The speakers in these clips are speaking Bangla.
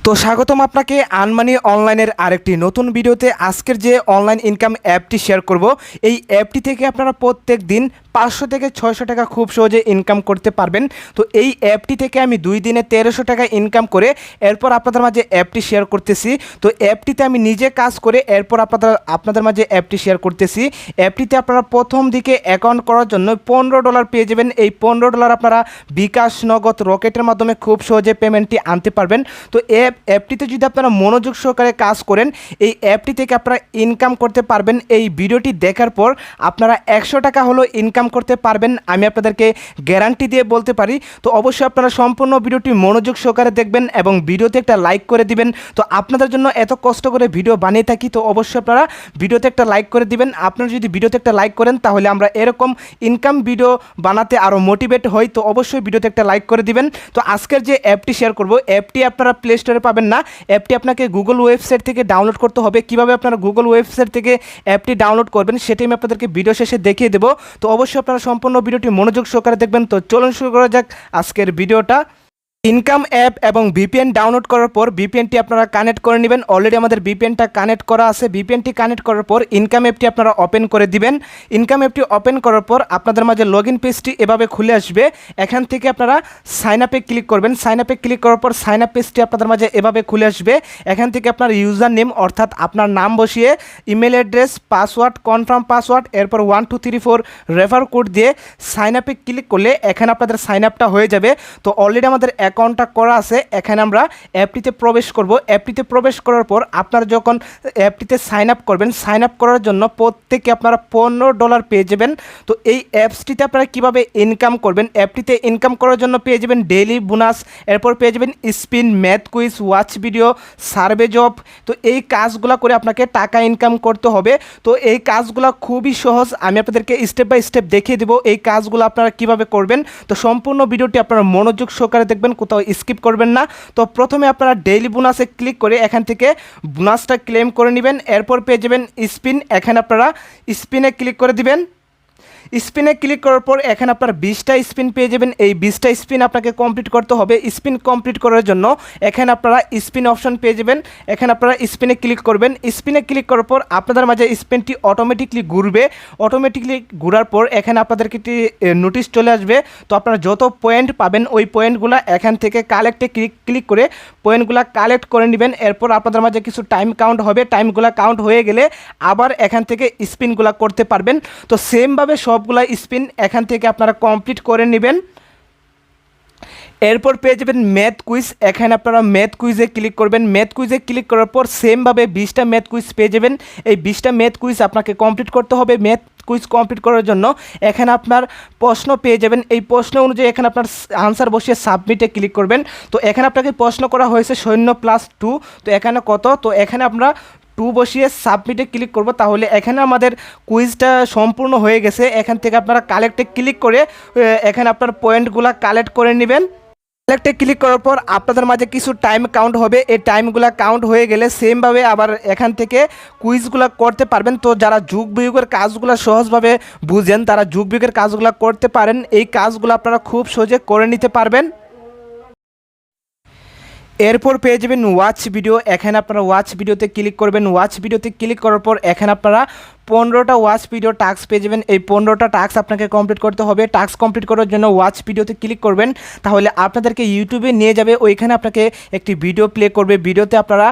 তো স্বাগতম আপনাকে আনমানি অনলাইনের আরেকটি নতুন ভিডিওতে। আজকের যে অনলাইন ইনকাম অ্যাপটি শেয়ার করব, এই অ্যাপটি থেকে আপনারা প্রত্যেক দিন 500 থেকে 600 টাকা খুব সহজে ইনকাম করতে পারবেন। তো এই অ্যাপটি থেকে আমি 2 দিনে 1300 টাকা ইনকাম করে এরপর আপনাদের মাঝে অ্যাপটি শেয়ার করতেছি। তো অ্যাপটিতে আমি নিজে কাজ করে এরপর আপনাদের মাঝে অ্যাপটি শেয়ার করতেছি। অ্যাপটিতে আপনারা প্রথম দিকে অ্যাকাউন্ট করার জন্য $15 পেয়ে যাবেন। এই $15 আপনারা বিকাশ, নগদ, রকেটের মাধ্যমে খুব সহজে পেমেন্টটি আনতে পারবেন। তো অ্যাপটিতে যদি আপনারা মনোযোগ সহকারে কাজ করেন, এই অ্যাপটি থেকে আপনারা ইনকাম করতে পারবেন। এই ভিডিওটি দেখার পর আপনারা 100 টাকা হলো ইনকাম করতে পারবেন, আমি আপনাদেরকে গ্যারান্টি দিয়ে বলতে পারি। তো অবশ্যই আপনারা সম্পূর্ণ ভিডিওটি মনোযোগ সহকারে দেখবেন এবং ভিডিওতে একটা লাইক করে দিবেন। তো আপনাদের জন্য এত কষ্ট করে ভিডিও বানিয়ে থাকি, তো অবশ্যই আপনারা ভিডিওতে একটা লাইক করে দিবেন। আপনারা যদি ভিডিওতে একটা লাইক করেন তাহলে আমরা এরকম ইনকাম ভিডিও বানাতে আরও মোটিভেট হই। তো অবশ্যই ভিডিওতে একটা লাইক করে দিবেন। তো আজকের যে অ্যাপটি শেয়ার করব, অ্যাপটি আপনারা প্লে স্টোরে পাবেন না, অ্যাপটি আপনাকে গুগল ওয়েবসাইট থেকে ডাউনলোড করতে হবে। কিভাবে আপনারা গুগল ওয়েবসাইট থেকে অ্যাপটি ডাউনলোড করবেন সেটি আমি আপনাদেরকে ভিডিও শেষে দেখিয়ে দেবো। তো অবশ্যই আপনারা সম্পূর্ণ ভিডিওটি মনোযোগ সহকারে দেখবেন। তো চলুন শুরু করা যাক আজকের ভিডিওটা। ইনকাম অ্যাপ এবং ভিপিএন ডাউনলোড করার পর ভিপিএনটি আপনারা কানেক্ট করে নেবেন। অলরেডি আমাদের ভিপিএনটা কানেক্ট করা আছে। ভিপিএনটি কানেক্ট করার পর ইনকাম অ্যাপটি আপনারা ওপেন করে দিবেন। ইনকাম অ্যাপটি ওপেন করার পর আপনাদের মাঝে লগইন পেজটি এভাবে খুলে আসবে। এখান থেকে আপনারা সাইন আপে ক্লিক করবেন। সাইন আপে ক্লিক করার পর সাইন আপ পেজটি আপনাদের মাঝে এভাবে খুলে আসবে। এখান থেকে আপনার ইউজার নেম অর্থাৎ আপনার নাম বসিয়ে email address, password, confirm password, এরপর 1 2 3 4 রেফার কোড দিয়ে সাইন আপে ক্লিক করলে এখানে আপনাদের সাইন আপটা হয়ে যাবে। তো অলরেডি আমাদের অ্যাকাউন্টটা করা আছে। এখানে আমরা অ্যাপটিতে প্রবেশ করব। অ্যাপটিতে প্রবেশ করার পর আপনারা যখন অ্যাপটিতে সাইন আপ করবেন, সাইন আপ করার জন্য প্রত্যেকে আপনারা $15 পেয়ে যাবেন। তো এই অ্যাপসটিতে আপনারা কীভাবে ইনকাম করবেন, অ্যাপটিতে ইনকাম করার জন্য পেয়ে যাবেন ডেইলি বোনাস, এরপর পেয়ে যাবেন spin, math quiz, watch video, survey job. তো এই কাজগুলো করে আপনাকে টাকা ইনকাম করতে হবে। তো এই কাজগুলো খুবই সহজ, আমি আপনাদেরকে স্টেপ বাই স্টেপ দেখিয়ে দেবো এই কাজগুলো আপনারা কীভাবে করবেন। তো সম্পূর্ণ ভিডিওটি আপনারা মনোযোগ সহকারে দেখবেন, কোথাও স্কিপ করবেন না। তো প্রথমে আপনারা ডেইলি বোনাসে ক্লিক করে এখান থেকে বোনাসটা ক্লেম করে নেবেন। এরপর পেয়ে যাবেন স্পিন, এখানে আপনারা স্পিনে ক্লিক করে দিবেন। স্পিনে ক্লিক করার পর এখানে আপনার 20টা স্পিন পেয়ে যাবেন। এই 20টা স্পিন আপনাকে কমপ্লিট করতে হবে। স্পিন কমপ্লিট করার জন্য এখানে আপনারা স্পিন অপশন পেয়ে যাবেন। এখানে আপনারা স্পিনে ক্লিক করবেন। স্পিনে ক্লিক করার পর আপনাদের মাঝে স্পিনটি অটোমেটিকলি ঘুরবে। অটোমেটিকলি ঘোরার পর এখানে আপনাদেরকে একটি নোটিশ চলে আসবে। তো আপনারা যত পয়েন্ট পাবেন ওই পয়েন্টগুলো এখান থেকে কালেক্টে ক্লিক করে পয়েন্টগুলো কালেক্ট করে নেবেন। এরপর আপনাদের মাঝে কিছু টাইম কাউন্ট হবে। টাইমগুলো কাউন্ট হয়ে গেলে আবার এখান থেকে স্পিনগুলো করতে পারবেন। তো সেমভাবে সবগুলা স্পিন এখান থেকে আপনারা কমপ্লিট করে নেবেন। এরপর পেয়ে যাবেন ম্যাথ কুইজ, এখানে আপনারা ম্যাথ কুইজে ক্লিক করবেন। ম্যাথ কুইজে ক্লিক করার পর সেমভাবে 20টা ম্যাথ কুইজ পেয়ে যাবেন। এই 20টা ম্যাথ কুইজ আপনাকে কমপ্লিট করতে হবে। ম্যাথ কুইজ কমপ্লিট করার জন্য এখানে আপনার প্রশ্ন পেয়ে যাবেন। এই প্রশ্ন অনুযায়ী এখানে আপনার আনসার বসিয়ে সাবমিটে ক্লিক করবেন। তো এখানে আপনাকে প্রশ্ন করা হয়েছে সৈন্য +2, তো এখানে কত, তো এখানে আমরা 2 বসিয়ে সাবমিটে ক্লিক করব। তাহলে এখানে আমাদের কুইজটা সম্পূর্ণ হয়ে গেছে। এখান থেকে আপনারা কালেক্টে ক্লিক করে এখানে আপনার পয়েন্টগুলো কালেক্ট করে নেবেন। কালেক্টে ক্লিক করার পর আপনাদের মাঝে কিছু টাইম কাউন্ট হবে। এই টাইমগুলো কাউন্ট হয়ে গেলে সেমভাবে আবার এখান থেকে কুইজগুলো করতে পারবেন। তো যারা যুগ বিয়োগের কাজগুলো সহজভাবে বুঝেন তারা যুগ বিয়োগের কাজগুলো করতে পারেন। এই কাজগুলো আপনারা খুব সহজে করে নিতে পারবেন। এরপর পেয়ে যাবেন ওয়াচ ভিডিও, এখানে আপনারা ওয়াচ ভিডিওতে ক্লিক করবেন। ওয়াচ ভিডিওতে ক্লিক করার পর এখানে আপনারা 15টা ওয়াচ ভিডিও টাস্ক পেয়ে যাবেন। এই 15টা টাস্ক আপনাকে কমপ্লিট করতে হবে। টাস্ক কমপ্লিট করার জন্য ওয়াচ ভিডিওতে ক্লিক করবেন। তাহলে আপনাদেরকে ইউটিউবে নিয়ে যাবে, ওইখানে আপনাকে একটি ভিডিও প্লে করবে। ভিডিওতে আপনারা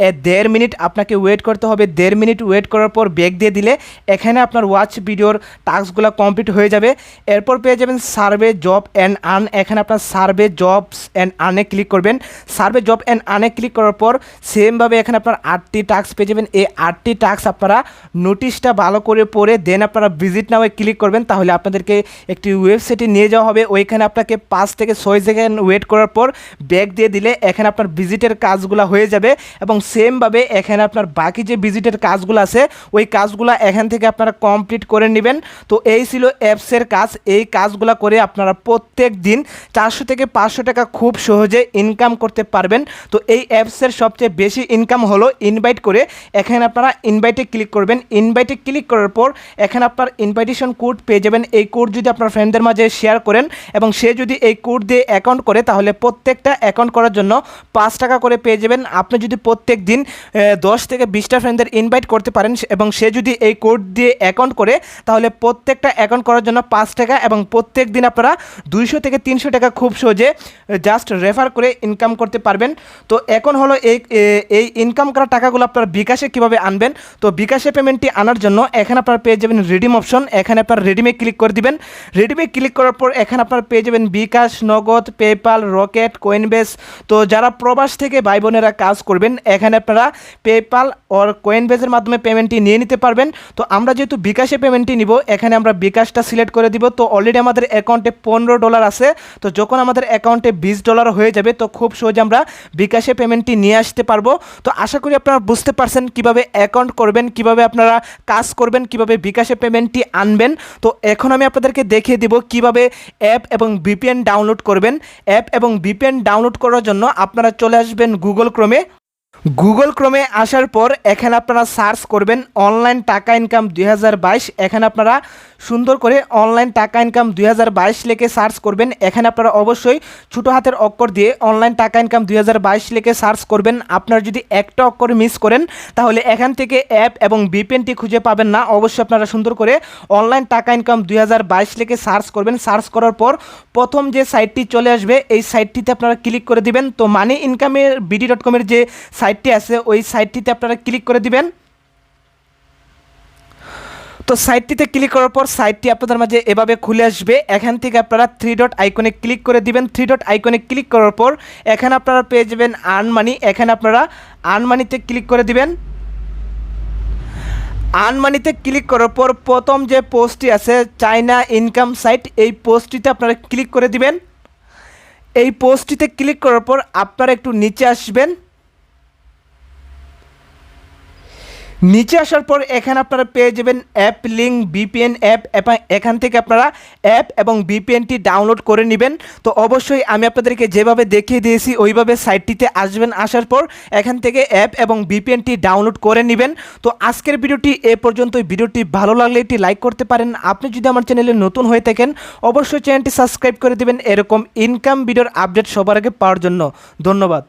1.5 মিনিট আপনাকে ওয়েট করতে হবে। 1.5 মিনিট ওয়েট করার পর ব্যাক দিয়ে দিলে এখানে আপনার ওয়াচ ভিডিওর টাস্কগুলো কমপ্লিট হয়ে যাবে। এরপর পেয়ে যাবেন সার্ভে জব অ্যান্ড আর্ন, এখানে আপনার সার্ভে জবস অ্যান্ড আর্নে ক্লিক করবেন। সার্ভে জব অ্যান্ড আর্নে ক্লিক করার পর সেমভাবে এখানে আপনার 8টি টাস্ক পেয়ে যাবেন। এই 8টি টাস্ক আপনারা নোটিশটা ভালো করে পড়ে দেন আপনারা ভিজিট নাও ক্লিক করবেন। তাহলে আপনাদেরকে একটি ওয়েবসাইটে নিয়ে যাওয়া হবে। ওইখানে আপনাকে 5 থেকে 6 সেকেন্ড ওয়েট করার পর ব্যাক দিয়ে দিলে এখানে আপনার ভিজিটের কাজগুলো হয়ে যাবে এবং সেমভাবে এখানে আপনার বাকি যে ভিজিটের কাজগুলো আছে ওই কাজগুলো এখান থেকে আপনারা কমপ্লিট করে নেবেন। তো এই ছিল অ্যাপসের কাজ। এই কাজগুলো করে আপনারা প্রত্যেক দিন 400 থেকে 500 টাকা খুব সহজে ইনকাম করতে পারবেন। তো এই অ্যাপসের সবচেয়ে বেশি ইনকাম হলো ইনভাইট করে। এখানে আপনারা ইনভাইটে ক্লিক করবেন। ইনভাইটে ক্লিক করার পর এখানে আপনার ইনভাইটেশন কোড পেয়ে যাবেন। এই কোড যদি আপনার ফ্রেন্ডদের মাঝে শেয়ার করেন এবং সে যদি এই কোড দিয়ে অ্যাকাউন্ট করে তাহলে প্রত্যেকটা অ্যাকাউন্ট করার জন্য 5 টাকা করে পেয়ে যাবেন। আপনি যদি প্রত্যেক দিন 10 থেকে 20টা ফ্রেন্ডদের ইনভাইট করতে পারেন এবং সে যদি এই কোড দিয়ে অ্যাকাউন্ট করে তাহলে প্রত্যেকটা অ্যাকাউন্ট করার জন্য 5 টাকা এবং প্রত্যেক দিন আপনারা 200 থেকে 300 টাকা খুব সহজে জাস্ট রেফার করে ইনকাম করতে পারবেন। তো এখন হলো এই ইনকাম করা টাকাগুলো আপনারা বিকাশে কীভাবে আনবেন। তো বিকাশে পেমেন্টটি আনার জন্য এখানে আপনারা পেয়ে যাবেন রিডিম অপশন। এখানে আপনারা রিডিমে ক্লিক করে দিবেন। রিডিমে ক্লিক করার পর এখানে আপনারা পেয়ে যাবেন বিকাশ, নগদ, পেপাল, রকেট, কয়েনবেস। তো যারা প্রবাস থেকে ভাই বোনেরা কাজ করবেন এখানে আপনারা পেপাল ওর কয়েনবেসের মাধ্যমে পেমেন্টটি নিয়ে নিতে পারবেন। তো আমরা যেহেতু বিকাশে পেমেন্টটি নিব এখানে আমরা বিকাশটা সিলেক্ট করে দিব। তো অলরেডি আমাদের অ্যাকাউন্টে $15 আছে। তো যখন আমাদের অ্যাকাউন্টে $20 হয়ে যাবে তো খুব সহজে আমরা বিকাশে পেমেন্টটি নিয়ে আসতে পারবো। তো আশা করি আপনারা বুঝতে পারছেন কিভাবে অ্যাকাউন্ট করবেন, কিভাবে আপনারা কাজ করবেন, কিভাবে বিকাশে পেমেন্টটি আনবেন। তো এখন আমি আপনাদেরকে দেখিয়ে দিব কিভাবে অ্যাপ এবং ভিপিএন ডাউনলোড করবেন। অ্যাপ এবং ভিপিএন ডাউনলোড করার জন্য আপনারা চলে আসবেন গুগল ক্রোমে। গুগল ক্রোমে আসার পর এখানে আপনারা সার্চ করবেন অনলাইন টাকা ইনকাম 2022। এখানে আপনারা সুন্দর করে অনলাইন টাকা ইনকাম 2022 লিখে সার্চ করবেন। এখানে আপনারা অবশ্যই ছোটো হাতের অক্ষর দিয়ে অনলাইন টাকা ইনকাম 2022 লিখে সার্চ করবেন। আপনারা যদি একটা অক্ষর মিস করেন তাহলে এখান থেকে অ্যাপ এবং ভিপিএনটি খুঁজে পাবেন না। অবশ্যই আপনারা সুন্দর করে অনলাইন টাকা ইনকাম 2022 লিখে সার্চ করবেন। সার্চ করার পর প্রথম যে সাইটটি চলে আসবে এই সাইটটিতে আপনারা ক্লিক করে দিবেন। তো মানি ইনকামের BD.com-এর যে সাইটটি আছে ওই সাইটটিতে আপনারা ক্লিক করে দিবেন। তো সাইটটিতে ক্লিক করার পর সাইটটি আপনাদের মাঝে এভাবে খুলে আসবে। এখান থেকে আপনারা 3 ডট আইকনে ক্লিক করে দিবেন। 3 ডট আইকনে ক্লিক করার পর এখানে আপনারা পেয়ে যাবেন আর্ন মানি। এখানে আপনারা আর্ন মানিতে ক্লিক করে দিবেন। আর্ন মানিতে ক্লিক করার পর প্রথম যে পোস্টটি আছে চায়না ইনকাম সাইট, এই পোস্টটিতে আপনারা ক্লিক করে দিবেন। এই পোস্টটিতে ক্লিক করার পর আপনারা একটু নিচে আসবেন। নিচে আসার পর এখানে আপনারা পেয়ে যাবেন অ্যাপ লিঙ্ক ভিপিএন অ্যাপ। এখান থেকে আপনারা অ্যাপ এবং ভিপিএনটি ডাউনলোড করে নেবেন। তো অবশ্যই আমি আপনাদেরকে যেভাবে দেখিয়ে দিয়েছি ওইভাবে সাইটটিতে আসবেন। আসার পর এখান থেকে অ্যাপ এবং ভিপিএনটি ডাউনলোড করে নেবেন। তো আজকের ভিডিওটি এ পর্যন্তই। ভিডিওটি ভালো লাগলে একটি লাইক করতে পারেন। আপনি যদি আমার চ্যানেলে নতুন হয়ে থাকেন অবশ্যই চ্যানেলটি সাবস্ক্রাইব করে দেবেন এরকম ইনকাম ভিডিওর আপডেট সবার আগে পাওয়ার জন্য। ধন্যবাদ।